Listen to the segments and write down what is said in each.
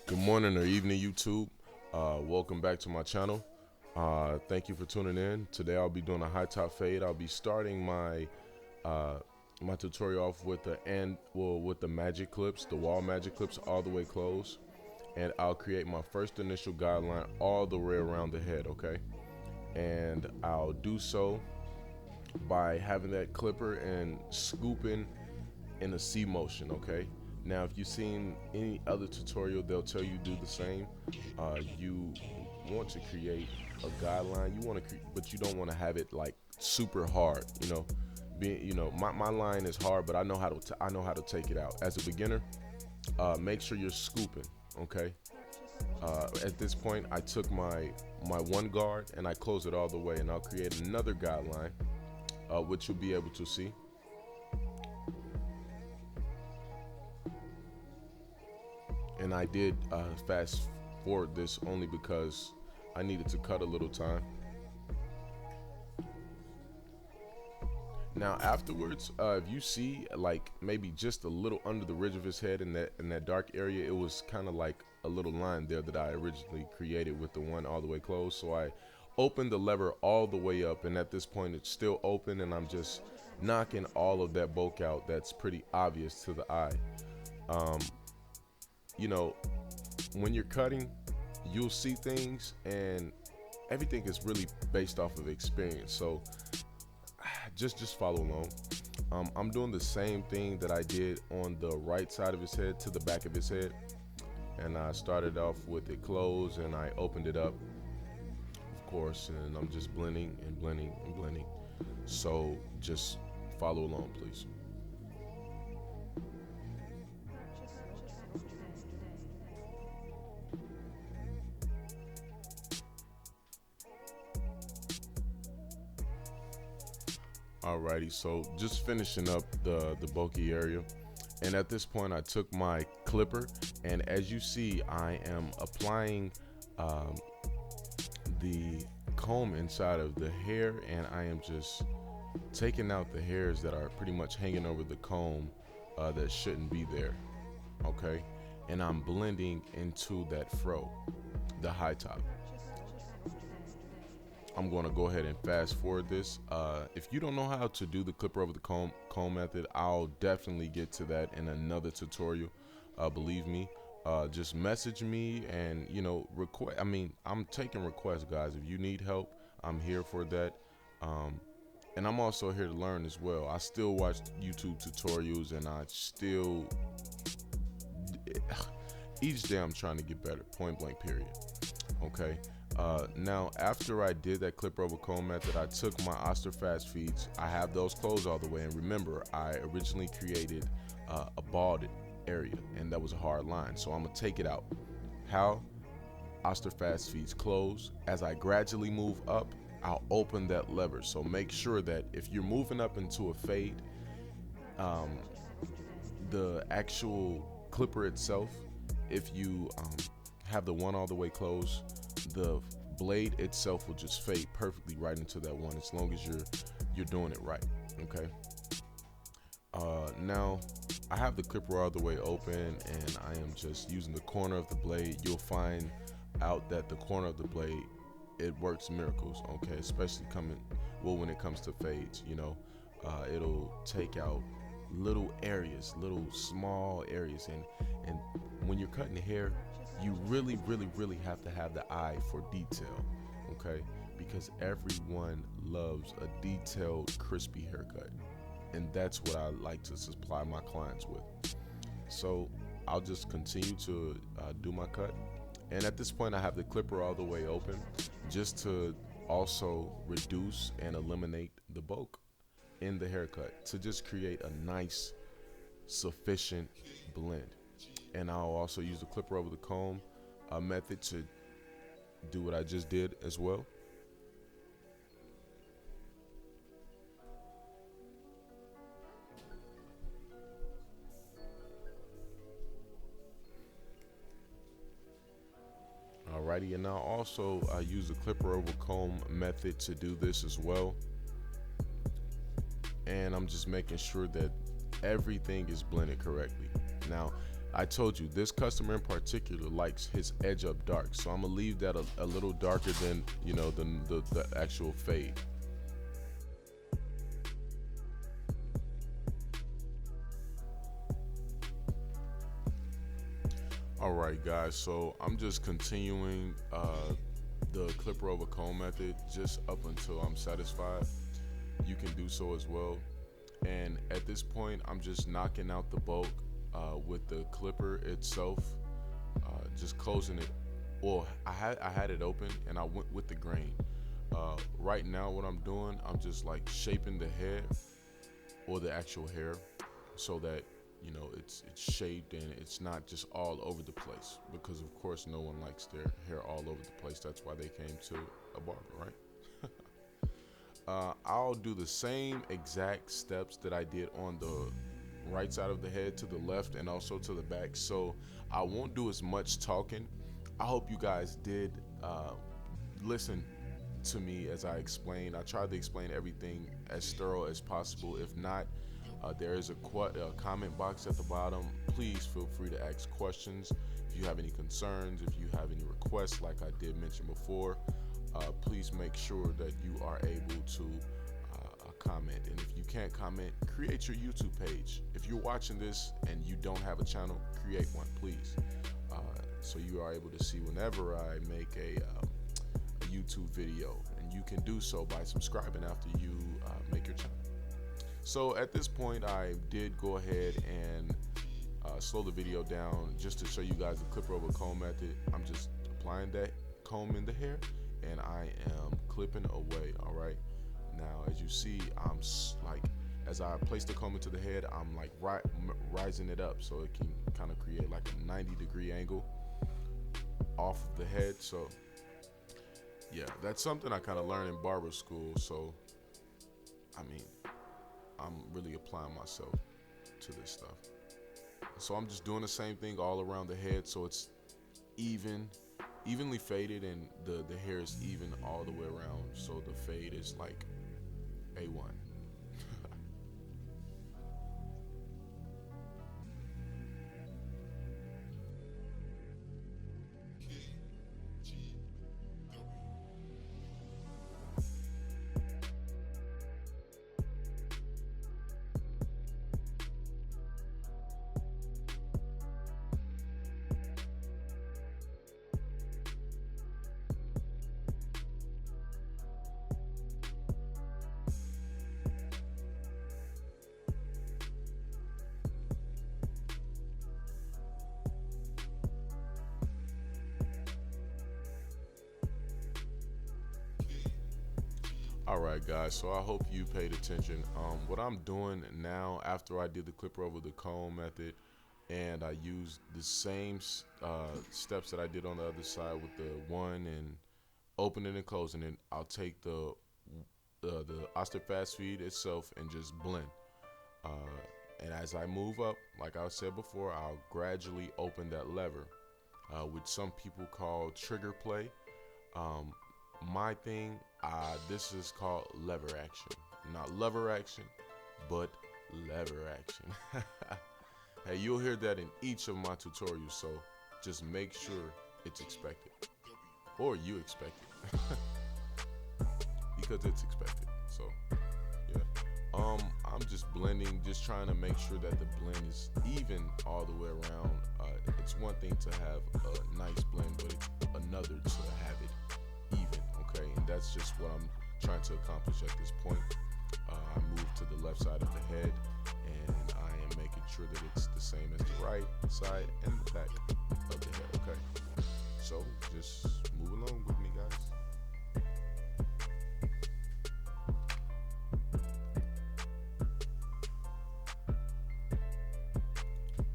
Good morning or evening, YouTube. Welcome back to my channel. Thank you for tuning in. Today I'll be doing a high top fade. I'll be starting uh, my tutorial off with the magic clips, the wall magic clips all the way closed, and I'll create my first initial guideline all the way around the head. Okay, and I'll do so by having that clipper and scooping in a C motion. Okay, now if you've seen any other tutorial, they'll tell you do the same. You want to create a guideline, but you don't want to have it like super hard. My line is hard, but I know how to take it out. As a beginner, make sure you're scooping. Okay. At this point, I took my one guard and I close it all the way, and I'll create another guideline, which you'll be able to see. And I did fast forward this only because I needed to cut a little time. Now afterwards, if you see like maybe just a little under the ridge of his head in that dark area, it was kind of like a little line there that I originally created with the one all the way closed. So I opened the lever all the way up, and at this point it's still open, and I'm just knocking all of that bulk out that's pretty obvious to the eye. You know, when you're cutting, you'll see things, and everything is really based off of experience. So just follow along. I'm doing the same thing that I did on the right side of his head to the back of his head, and I started off with it closed and I opened it up, of course, and I'm just blending and blending and blending. So just follow along, please. Alrighty, so just finishing up the bulky area, and at this point I took my clipper, and as you see, I am applying the comb inside of the hair, and I am just taking out the hairs that are pretty much hanging over the comb that shouldn't be there. Okay, and I'm blending into that fro, the high top. I'm going to go ahead and fast forward this. If you don't know how to do the clipper over the comb method, I'll definitely get to that in another tutorial. Believe me. Just message me and request. I mean, I'm taking requests, guys. If you need help, I'm here for that. And I'm also here to learn as well. I still watch YouTube tutorials, and I still each day I'm trying to get better. Point blank. Period. Okay. Now, after I did that clipper over comb method, I took my Fast feeds. I have those closed all the way, and remember, I originally created a bald area, and that was a hard line, so I'm gonna take it out. How? Fast feeds close. As I gradually move up, I'll open that lever. So make sure that if you're moving up into a fade, the actual clipper itself, if you have the one all the way closed, the blade itself will just fade perfectly right into that one, as long as you're doing it right. Okay. Now I have the clipper all the way open, and I am just using the corner of the blade. You'll find out that the corner of the blade, it works miracles. Okay, especially when it comes to fades. It'll take out little areas, little small areas, and when you're cutting hair, you really have to have the eye for detail. Okay, because everyone loves a detailed, crispy haircut, and that's what I like to supply my clients with. So I'll just continue to do my cut, and at this point I have the clipper all the way open, just to also reduce and eliminate the bulk in the haircut, to just create a nice, sufficient blend. And I'll also use the clipper over the comb method to do what I just did as well. Alrighty, and I'll also use the clipper over comb method to do this as well. And I'm just making sure that everything is blended correctly. Now, I told you this customer in particular likes his edge up dark, so I'm gonna leave that a little darker than than the actual fade. All right, guys. So I'm just continuing the clipper over comb method just up until I'm satisfied. You can do so as well. And at this point, I'm just knocking out the bulk with the clipper itself, just closing it. Well, I had it open and I went with the grain. Right now, what I'm doing, I'm just like shaping the head or the actual hair so that it's shaped and it's not just all over the place, because of course no one likes their hair all over the place. That's why they came to a barber, right? I'll do the same exact steps that I did on the right side of the head to the left and also to the back, so I won't do as much talking. I hope you guys did listen to me as I explained. I tried to explain everything as thorough as possible. If not, there is a comment box at the bottom. Please feel free to ask questions. If you have any concerns, if you have any requests, like I did mention before, please make sure that you are able to comment. And if you can't comment, create your YouTube page. If you're watching this and you don't have a channel, create one, please, so you are able to see whenever I make a YouTube video. And you can do so by subscribing after you make your channel. So at this point, I did go ahead and slow the video down just to show you guys the clipper over comb method. I'm just applying that comb in the hair and I am clipping away. All right, now as you see, I'm like, as I place the comb into the head, I'm like rising it up so it can kind of create like a 90-degree angle off of the head. So yeah, that's something I kind of learned in barber school. So I mean, I'm really applying myself to this stuff. So I'm just doing the same thing all around the head, so it's evenly faded, and the hair is even all the way around, so the fade is like A1. All right, guys, so I hope you paid attention. What I'm doing now, after I did the clipper over the comb method and I used the same steps that I did on the other side with the one and opening and closing it, I'll take the Oster fast feed itself and just blend. And as I move up, like I said before, I'll gradually open that lever, which some people call trigger play. My thing, this is called lever action. Not lever action, but lever action. Hey, you'll hear that in each of my tutorials, so just make sure it's expected. Or you expect it. Because it's expected. So, yeah. I'm just blending, just trying to make sure that the blend is even all the way around. It's one thing to have a nice blend, but it's another to have it even, okay? And that's just what I'm trying to accomplish at this point. I moved to the left side of the head, and I am making sure that it's the same as the right side and the back of the head, okay? So just move along with me, guys.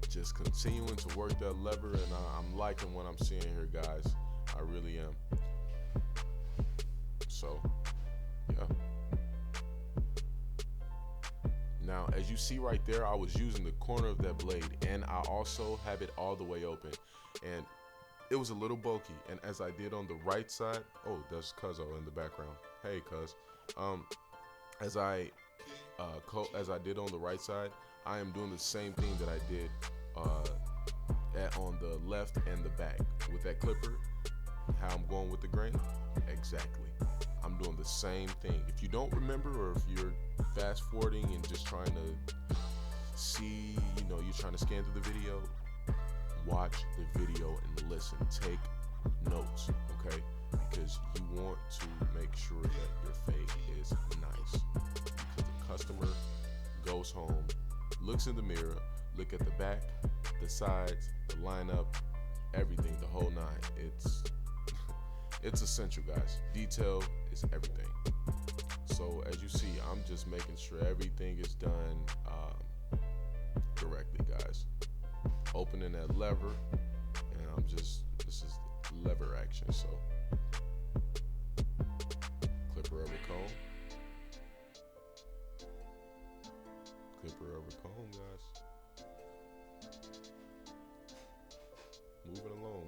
Just continuing to work that lever, and I'm liking what I'm seeing here, guys. I really am. So, yeah. Now, as you see right there, I was using the corner of that blade, and I also have it all the way open, and it was a little bulky. And as I did on the right side, oh, there's Cuzzo in the background. Hey, Cuz. As I did on the right side, I am doing the same thing that I did on the left and the back. With that clipper, how I'm going with the grain, exactly. I'm doing the same thing. If you don't remember, or if you're fast forwarding and just trying to see, you're trying to scan through the video, watch the video and listen. Take notes, okay? Because you want to make sure that your fade is nice. Because the customer goes home, looks in the mirror, look at the back, the sides, the lineup, everything, the whole nine. It's essential, guys. Detail is everything. So as you see, I'm just making sure everything is done correctly, guys. Opening that lever, and this is lever action. So clipper over comb, clipper over comb, guys. Moving along.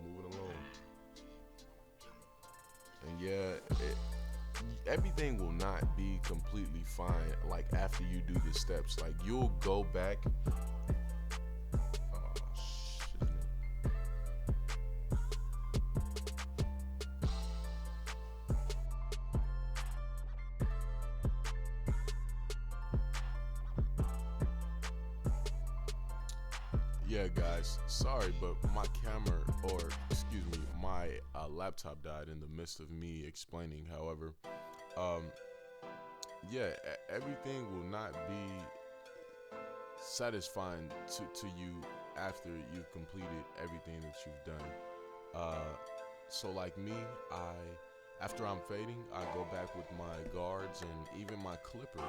And yeah, everything will not be completely fine. Like after you do the steps, like you'll go back. Yeah, guys, sorry, but my camera, or excuse me, my laptop died in the midst of me explaining. However, yeah, everything will not be satisfying to you after you've completed everything that you've done. So like me, after I'm fading, I go back with my guards and even my clipper,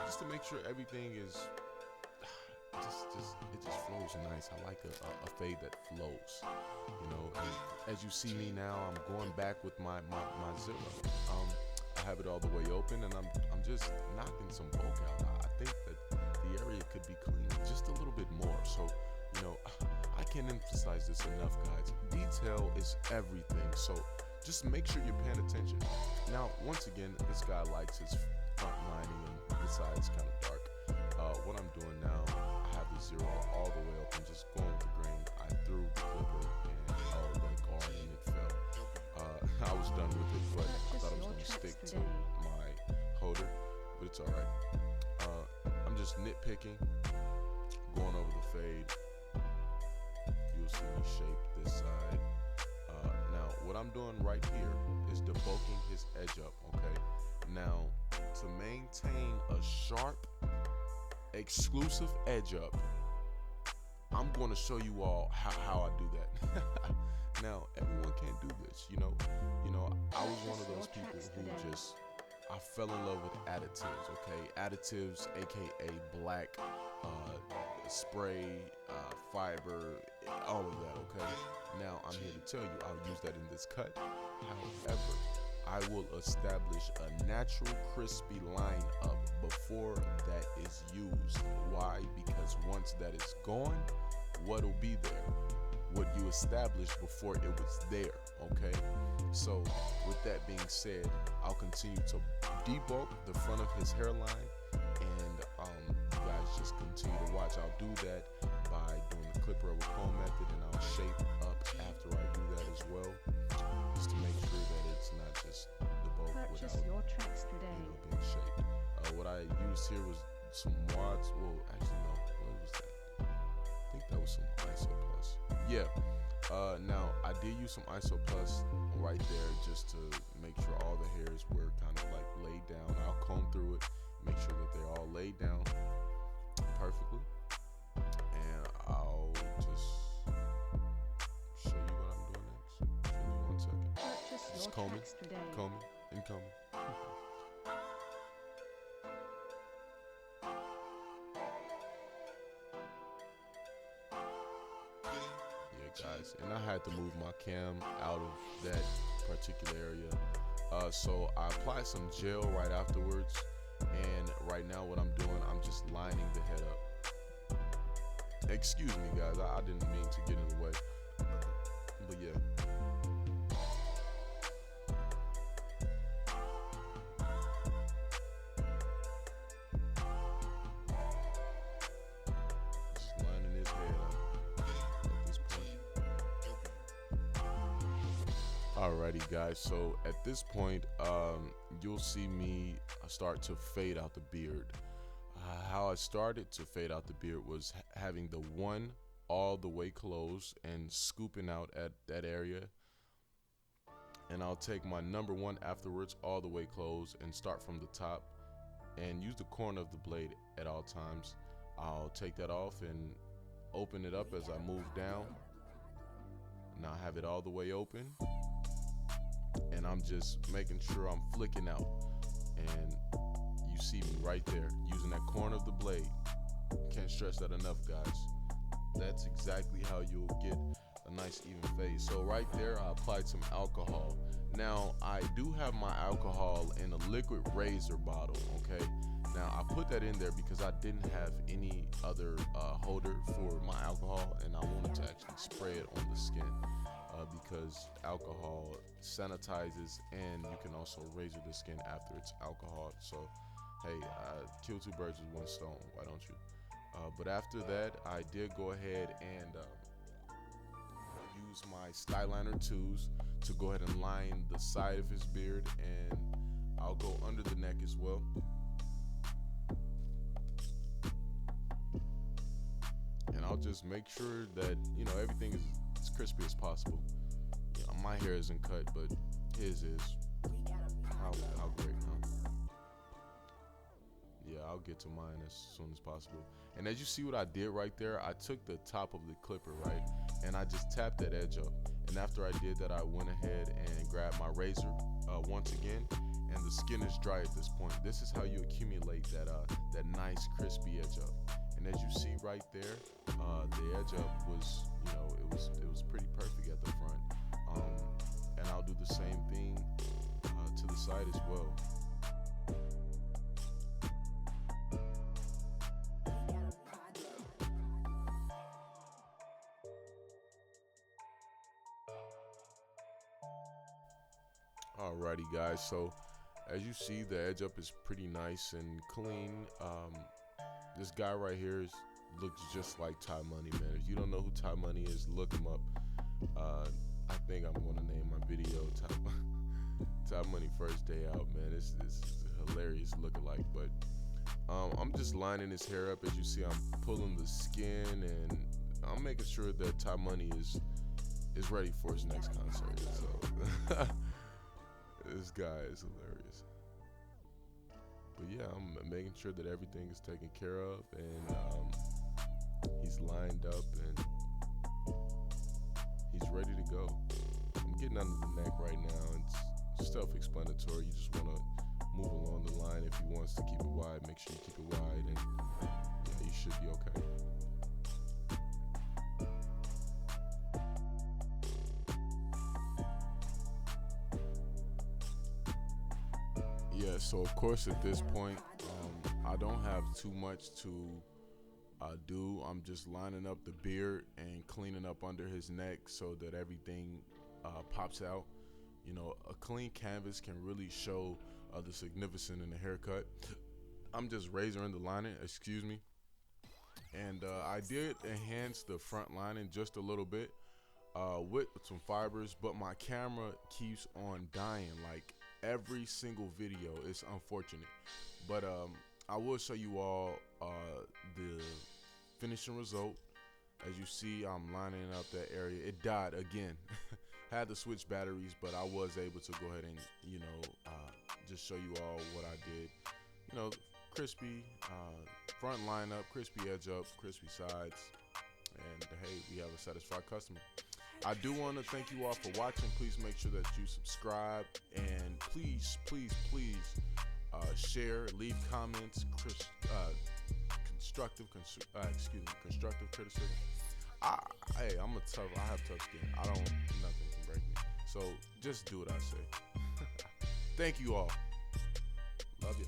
just to make sure everything is it just flows nice. I like a fade that flows, and as you see me now, I'm going back with my zero. I have it all the way open, and I'm just knocking some bulk out. I think that the area could be cleaned just a little bit more. So, I can't emphasize this enough, guys. Detail is everything. So just make sure you're paying attention. Now, once again, this guy likes his front lining, and the side's kind of dark. What I'm doing now, I have the zero all the way up and just going with the grain. I threw the clipper and the guard, and it fell. I was done with it, but I thought I was going to stick to my holder, but it's all right. I'm just nitpicking, going over the fade. You'll see me shape this side. Now, what I'm doing right here is debulking his edge up, okay? Now, to maintain a sharp, exclusive edge up, I'm going to show you all how I do that. Now, everyone can't do this, I was one of those people who I fell in love with additives, okay? Additives, aka black, spray, fiber, all of that, okay? Now, I'm here to tell you, I'll use that in this cut. However, I will establish a natural crispy line up before that is used. Why? Because once that is gone, what will be there? What you established before it was there, okay? So with that being said, I'll continue to debulk the front of his hairline, and you guys just continue to watch. I'll do that by doing the clipper over comb method, and I'll shape up after I do that as well, just to make sure that it's not just the bulk Purchase without your tracks today. being shaped. What I used here was some wads. Well, actually no, what was that? I think that was some ISO plus. Yeah. Now I did use some ISO plus right there just to make sure all the hairs were kind of like laid down. I'll comb through it, make sure that they're all laid down perfectly, and I'll just show you what I'm doing next. Give me 1 second. Purchase Just your combing, tracks today. combing, and combing. Guys, and I had to move my cam out of that particular area, so I applied some gel right afterwards, and right now what I'm doing, I'm just lining the head up. Excuse me, guys, I didn't mean to get in the way, but yeah. Just lining his head up at this point. Alrighty guys, so at this point you'll see me start to fade out the beard. How I started to fade out the beard was having the one all the way closed and scooping out at that area, and I'll take my number one afterwards all the way closed and start from the top and use the corner of the blade at all times. I'll take that off and open it up as I move down. Now I have it all the way open, and I'm just making sure I'm flicking out, and you see me right there using that corner of the blade. Can't stress that enough, guys. That's exactly how you'll get a nice even fade. So right there I applied some alcohol. Now I do have my alcohol in a liquid razor bottle, okay? Now I put that in there because I didn't have any other holder for my alcohol, and I wanted to actually spray it on the skin because alcohol sanitizes, and you can also razor the skin after it's alcohol. So hey, kill two birds with one stone, why don't you? But after that I did go ahead and use my Styliner 2s to go ahead and line the side of his beard, and I'll go under the neck as well. And I'll just make sure that, you know, everything is as crispy as possible. You know, my hair isn't cut, but his is. How great, huh? Yeah, I'll get to mine as soon as possible. And as you see what I did right there, I took the top of the clipper, right, and I just tapped that edge up. And after I did that, I went ahead and grabbed my razor once again, and the skin is dry at this point. This is how you accumulate that nice crispy edge up. And as you see right there, the edge up was, you know, it was pretty perfect at the front. And I'll do the same thing to the side as well. Alrighty guys, so as you see, the edge up is pretty nice and clean. This guy right here looks just like Ty Money, man. If you don't know who Ty Money is, look him up. I think I'm gonna name my video Ty Money First Day Out, man. This is a hilarious look-alike. But I'm just lining his hair up. As you see, I'm pulling the skin, and I'm making sure that Ty Money is ready for his next concert. So this guy is hilarious. But yeah, I'm making sure that everything is taken care of, and he's lined up and he's ready to go. I'm getting under the neck right now. It's self-explanatory. You just want to move along the line. If he wants to keep it wide, make sure you keep it wide, and yeah, you should be okay. Yeah, so of course at this point, I don't have too much to do. I'm just lining up the beard and cleaning up under his neck so that everything pops out. You know, a clean canvas can really show the significance in the haircut. I'm just razoring the lining, excuse me. And I did enhance the front lining just a little bit with some fibers, but my camera keeps on dying like every single video. It's unfortunate, but I will show you all the finishing result. As you see, I'm lining up that area. It died again. Had to switch batteries, but I was able to go ahead and, you know, just show you all what I did. You know, crispy front lineup, crispy edge up, crispy sides, and hey, we have a satisfied customer. I do want to thank you all for watching. Please make sure that you subscribe, and please share, leave comments, constructive criticism. Hey, I have tough skin. Nothing can break me. So just do what I say. Thank you all. Love you.